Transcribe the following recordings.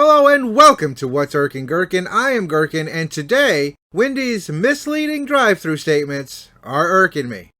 Hello and welcome to What's Irkin Gherkin. I am Gherkin, and today, Wendy's misleading drive-thru statements are irking me.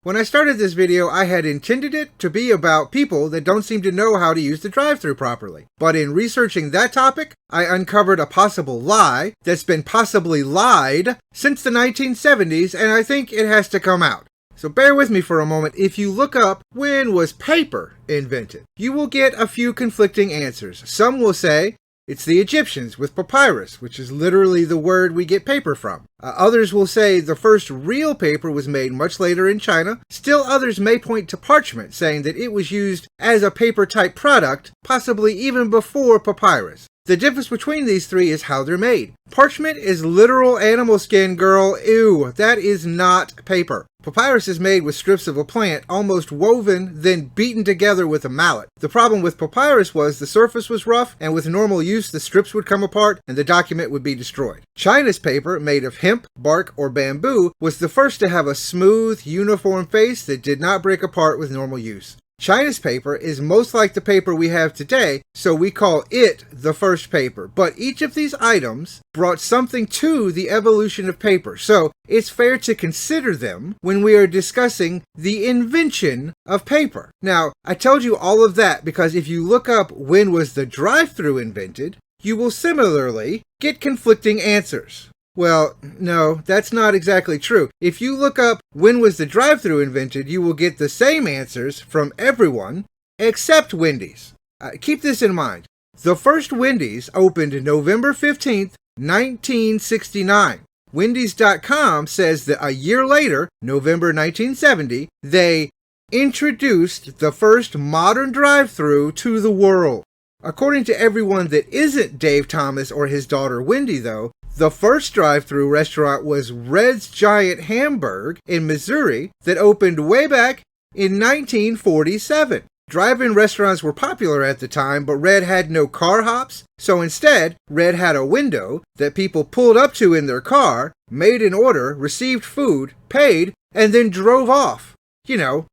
When I started this video, I had intended it to be about people that don't seem to know how to use the drive-thru properly. But in researching that topic, I uncovered a possible lie that's been possibly lied since the 1970s, and I think it has to come out. So bear with me for a moment. If you look up when was paper invented, you will get a few conflicting answers. Some will say it's the Egyptians with papyrus, which is literally the word we get paper from. Others will say the first real paper was made much later in China. Still others may point to parchment, saying that it was used as a paper-type product, possibly even before papyrus. The difference between these three is how they're made. Parchment is literal animal skin, girl. Ew, that is not paper. Papyrus is made with strips of a plant, almost woven, then beaten together with a mallet. The problem with papyrus was the surface was rough, and with normal use the strips would come apart and the document would be destroyed. China's paper, made of hemp, bark, or bamboo, was the first to have a smooth, uniform face that did not break apart with normal use. China's paper is most like the paper we have today, so we call it the first paper. But each of these items brought something to the evolution of paper, so it's fair to consider them when we are discussing the invention of paper. Now, I told you all of that because if you look up when was the drive-thru invented, you will similarly get conflicting answers. Well, no, that's not exactly true. If you look up when was the drive-thru invented, you will get the same answers from everyone except Wendy's. Keep this in mind. The first Wendy's opened November 15th, 1969. Wendy's.com says that a year later, November 1970, they introduced the first modern drive-thru to the world. According to everyone that isn't Dave Thomas or his daughter Wendy, though, the first drive-thru restaurant was Red's Giant Hamburg in Missouri that opened way back in 1947. Drive-in restaurants were popular at the time, but Red had no car hops, so instead, Red had a window that people pulled up to in their car, made an order, received food, paid, and then drove off. You know,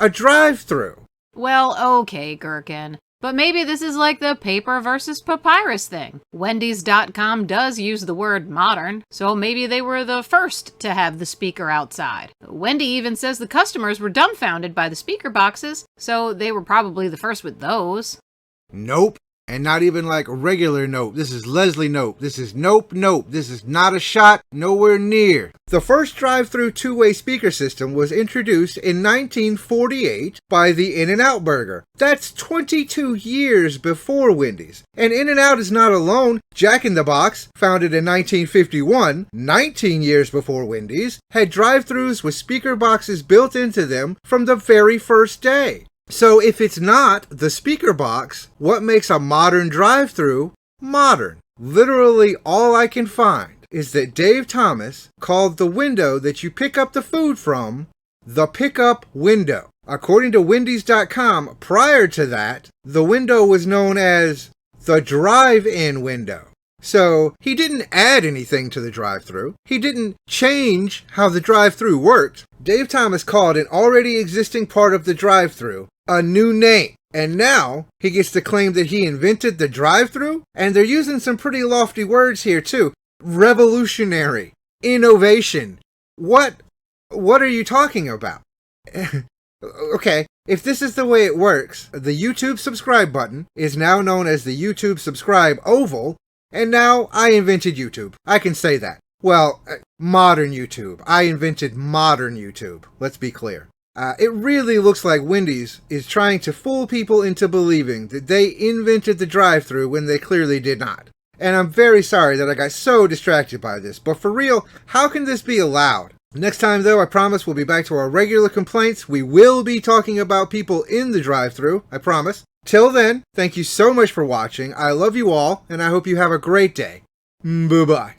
a drive-thru. Well, okay, Gherkin. But maybe this is like the paper versus papyrus thing. Wendy's.com does use the word modern, so maybe they were the first to have the speaker outside. Wendy even says the customers were dumbfounded by the speaker boxes, so they were probably the first with those. Nope. And not even like regular nope. This is Leslie nope. This is nope. This is not a shot, nowhere near. The first drive-thru two-way speaker system was introduced in 1948 by the In-N-Out Burger. That's 22 years before Wendy's. And In-N-Out is not alone. Jack in the Box, founded in 1951, 19 years before Wendy's, had drive-thrus with speaker boxes built into them from the very first day. So if it's not the speaker box, what makes a modern drive-thru modern? Literally all I can find is that Dave Thomas called the window that you pick up the food from the pickup window. According to Wendy's.com, prior to that, the window was known as the drive-in window. So he didn't add anything to the drive-thru. He didn't change how the drive-thru worked. Dave Thomas called an already existing part of the drive-thru a new name. And now he gets to claim that he invented the drive-thru? And they're using some pretty lofty words here too. Revolutionary. Innovation. What are you talking about? Okay, if this is the way it works, the YouTube subscribe button is now known as the YouTube subscribe oval. And now I invented YouTube. I can say that. Well, modern YouTube. I invented modern YouTube. Let's be clear. It really looks like Wendy's is trying to fool people into believing that they invented the drive-thru when they clearly did not. And I'm very sorry that I got so distracted by this. But for real, how can this be allowed? Next time, though, I promise we'll be back to our regular complaints. We will be talking about people in the drive-thru. I promise. Till then, thank you so much for watching. I love you all, and I hope you have a great day. Bye-bye.